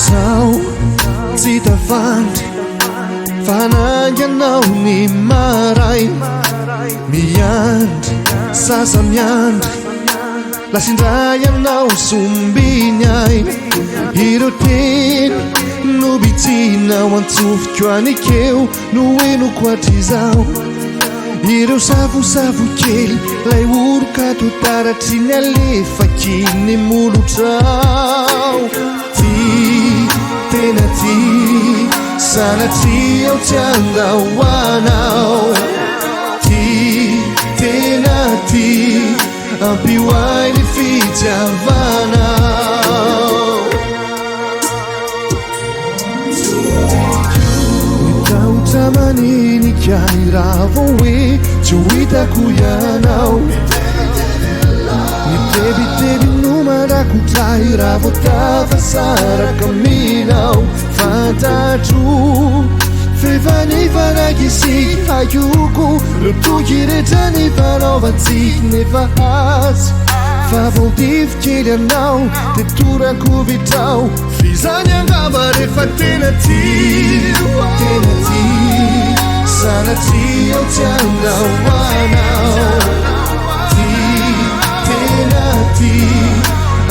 sao tsy tavandy fanangy anao ny maray miandry sasa miandry lasindray anao sombiny ainy ireo teny no bitsinao antsofiko anikeo no enoko atrizao ireo savosavo kely lay orokato taratry ny alefakiny molotrao ty tena ty sanatry ao tsy andahoanao ty tena ty ampioay ny fitiavanao nitaotra maninikai raha vo hoe tsy ho hitako ianao nitebiteby no manrakotray raha vo tafasaraka minao fantatro fefanifanagisik ayoko lotoky rehetra ny fanaovantsik nefa azy fa vaodifikely anao de torako vitrao fizany angava rehefa tena ty sanatry ao tsy andahoanao ty tena ty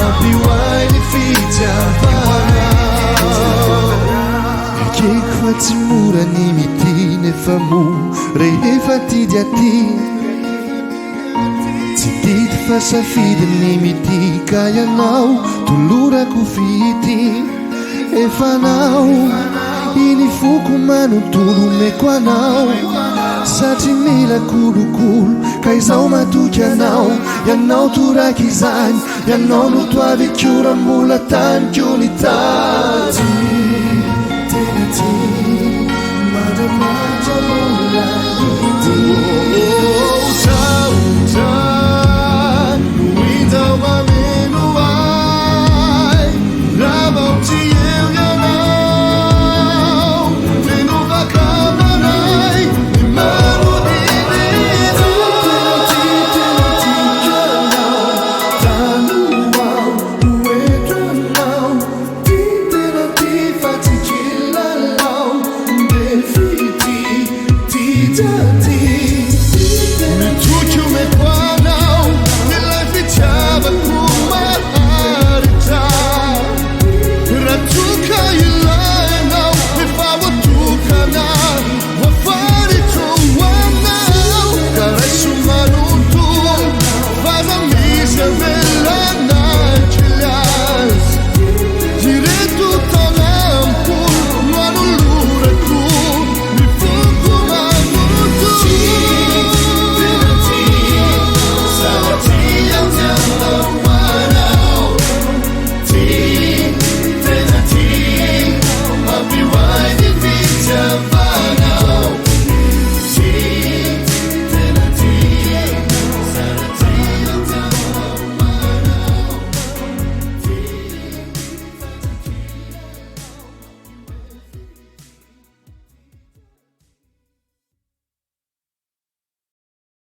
ampioay ny fitiavanao ekeko fa tsy mora ny mity nefa mo rehefa tidy aty tsy tidy fa safidy ny mitika ianao tolorako fity efanao iny foko manontolo meko anao satry mila kolokolo ka izao matoky anao ianao toraky izany ianao no toavykora mbola taniko ny tady tena ty mandramatra mola ity